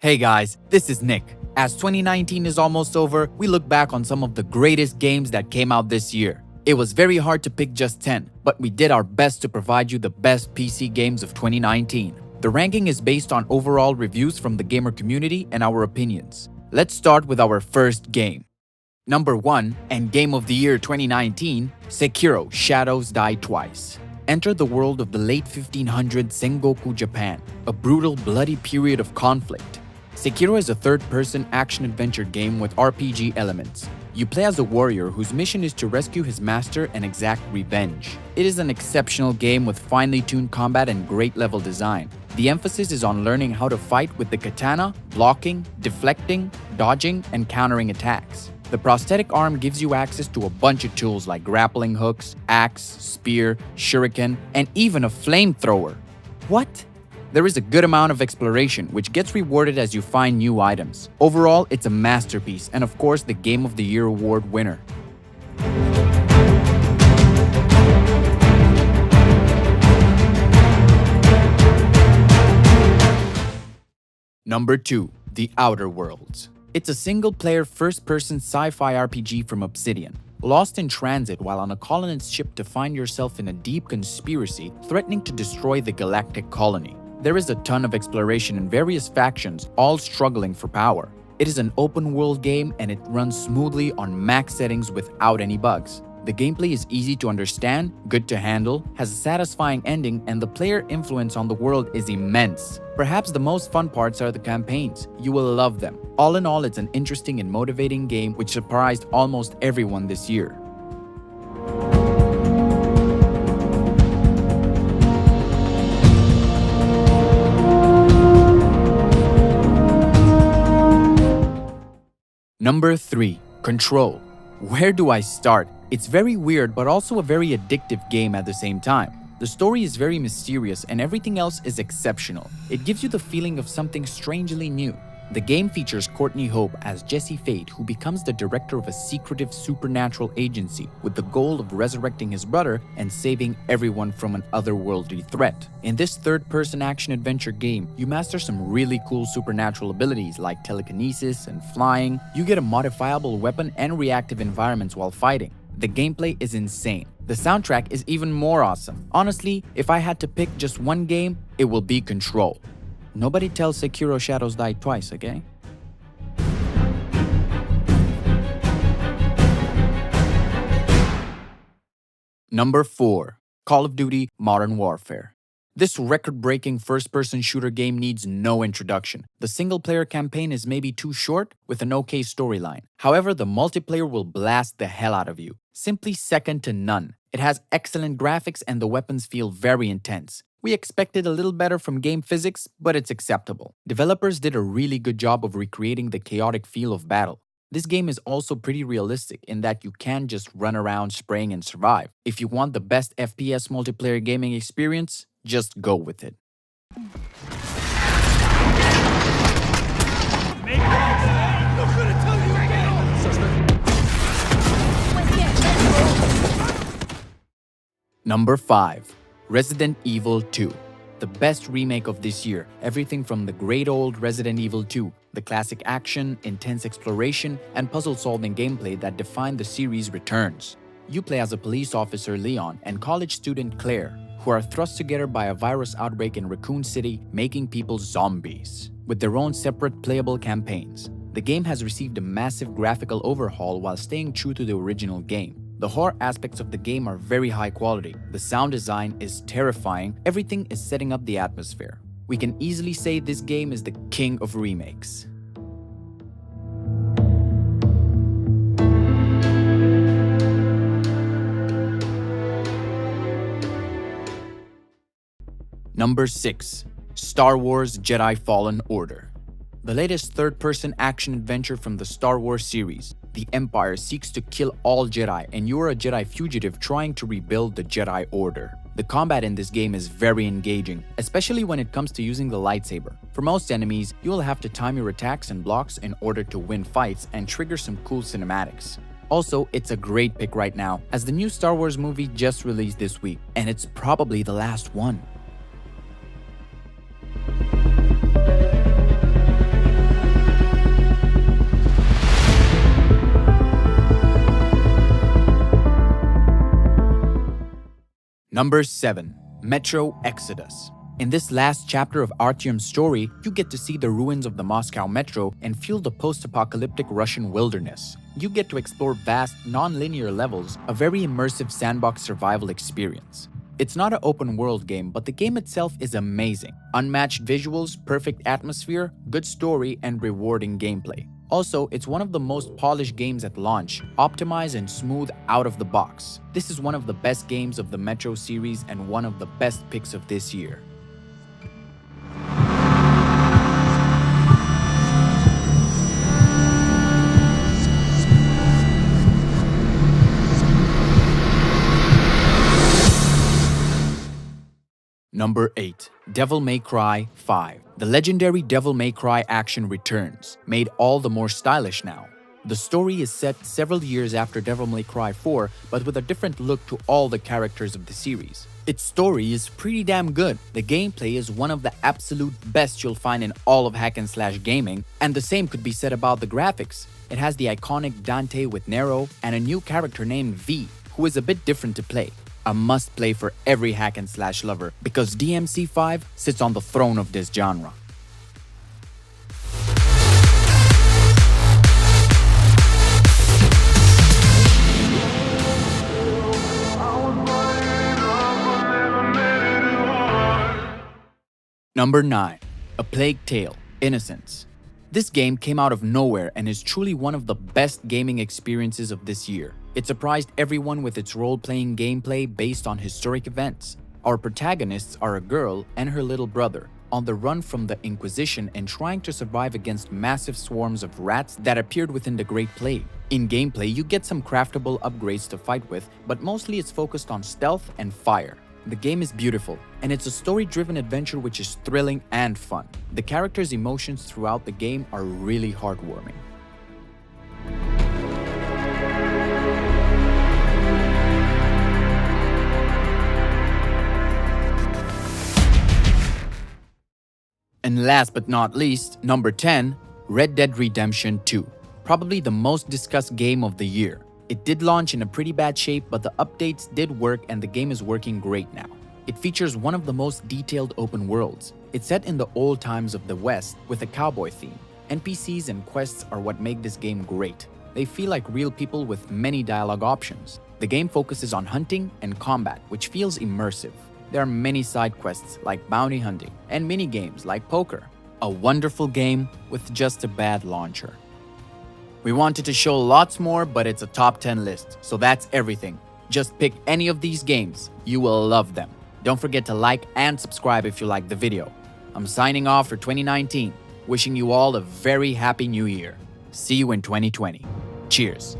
Hey guys, this is Nick. As 2019 is almost over, we look back on some of the greatest games that came out this year. It was very hard to pick just 10, but we did our best to provide you the best PC games of 2019. The ranking is based on overall reviews from the gamer community and our opinions. Let's start with our first game. Number 1, and Game of the Year 2019, Sekiro: Shadows Die Twice. Enter the world of the late 1500s Sengoku Japan, a brutal, bloody period of conflict. Sekiro is a third-person action-adventure game with RPG elements. You play as a warrior whose mission is to rescue his master and exact revenge. It is an exceptional game with finely tuned combat and great level design. The emphasis is on learning how to fight with the katana, blocking, deflecting, dodging, and countering attacks. The prosthetic arm gives you access to a bunch of tools like grappling hooks, axe, spear, shuriken, and even a flamethrower. What? There is a good amount of exploration, which gets rewarded as you find new items. Overall, it's a masterpiece and of course the Game of the Year award winner. Number 2, The Outer Worlds. It's a single-player first-person sci-fi RPG from Obsidian. Lost in transit while on a colonist ship to find yourself in a deep conspiracy threatening to destroy the galactic colony. There is a ton of exploration in various factions, all struggling for power. It is an open-world game and it runs smoothly on max settings without any bugs. The gameplay is easy to understand, good to handle, has a satisfying ending, and the player influence on the world is immense. Perhaps the most fun parts are the campaigns. You will love them. All in all, it's an interesting and motivating game which surprised almost everyone this year. Number 3, Control. Where do I start? It's very weird but also a very addictive game at the same time. The story is very mysterious and everything else is exceptional. It gives you the feeling of something strangely new. The game features Courtney Hope as Jesse Fate, who becomes the director of a secretive supernatural agency with the goal of resurrecting his brother and saving everyone from an otherworldly threat. In this third-person action-adventure game, you master some really cool supernatural abilities like telekinesis and flying. You get a modifiable weapon and reactive environments while fighting. The gameplay is insane. The soundtrack is even more awesome. Honestly, if I had to pick just one game, it will be Control. Nobody tells Sekiro Shadows Die Twice, okay? Number 4, Call of Duty Modern Warfare. This record-breaking first-person shooter game needs no introduction. The single-player campaign is maybe too short with an okay storyline. However, the multiplayer will blast the hell out of you. Simply second to none. It has excellent graphics and the weapons feel very intense. We expected a little better from game physics, but it's acceptable. Developers did a really good job of recreating the chaotic feel of battle. This game is also pretty realistic in that you can just run around spraying and survive. If you want the best FPS multiplayer gaming experience, just go with it. Number 5, Resident Evil 2. The best remake of this year, everything from the great old Resident Evil 2, the classic action, intense exploration, and puzzle-solving gameplay that defined the series returns. You play as a police officer Leon and college student Claire, who are thrust together by a virus outbreak in Raccoon City, making people zombies, with their own separate playable campaigns. The game has received a massive graphical overhaul while staying true to the original game. The horror aspects of the game are very high quality. The sound design is terrifying. Everything is setting up the atmosphere. We can easily say this game is the king of remakes. Number 6, Star Wars Jedi Fallen Order. The latest third-person action-adventure from the Star Wars series. The Empire seeks to kill all Jedi and you are a Jedi fugitive trying to rebuild the Jedi Order. The combat in this game is very engaging, especially when it comes to using the lightsaber. For most enemies, you will have to time your attacks and blocks in order to win fights and trigger some cool cinematics. Also, it's a great pick right now, as the new Star Wars movie just released this week, and it's probably the last one. Number 7. Metro Exodus. In this last chapter of Artyom's story, you get to see the ruins of the Moscow Metro and feel the post-apocalyptic Russian wilderness. You get to explore vast, non-linear levels, a very immersive sandbox survival experience. It's not an open-world game, but the game itself is amazing. Unmatched visuals, perfect atmosphere, good story, and rewarding gameplay. Also, it's one of the most polished games at launch, optimized and smooth out of the box. This is one of the best games of the Metro series and one of the best picks of this year. Number 8. Devil May Cry 5. The legendary Devil May Cry action returns, made all the more stylish now. The story is set several years after Devil May Cry 4, but with a different look to all the characters of the series. Its story is pretty damn good. The gameplay is one of the absolute best you'll find in all of hack-and-slash gaming, and the same could be said about the graphics. It has the iconic Dante with Nero and a new character named V, who is a bit different to play. A must-play for every hack-and-slash lover, because DMC5 sits on the throne of this genre. Number 9. A Plague Tale: Innocence. This game came out of nowhere and is truly one of the best gaming experiences of this year. It surprised everyone with its role-playing gameplay based on historic events. Our protagonists are a girl and her little brother, on the run from the Inquisition and trying to survive against massive swarms of rats that appeared within the Great Plague. In gameplay, you get some craftable upgrades to fight with, but mostly it's focused on stealth and fire. The game is beautiful, and it's a story-driven adventure which is thrilling and fun. The characters' emotions throughout the game are really heartwarming. And last but not least, number 10, Red Dead Redemption 2. Probably the most discussed game of the year. It did launch in a pretty bad shape, but the updates did work and the game is working great now. It features one of the most detailed open worlds. It's set in the old times of the West with a cowboy theme. NPCs and quests are what make this game great. They feel like real people with many dialogue options. The game focuses on hunting and combat, which feels immersive. There are many side quests like bounty hunting and mini games like poker. A wonderful game with just a bad launcher. We wanted to show lots more, but it's a top 10 list, so that's everything. Just pick any of these games. You will love them. Don't forget to like and subscribe if you liked the video. I'm signing off for 2019, wishing you all a very happy new year. See you in 2020. Cheers.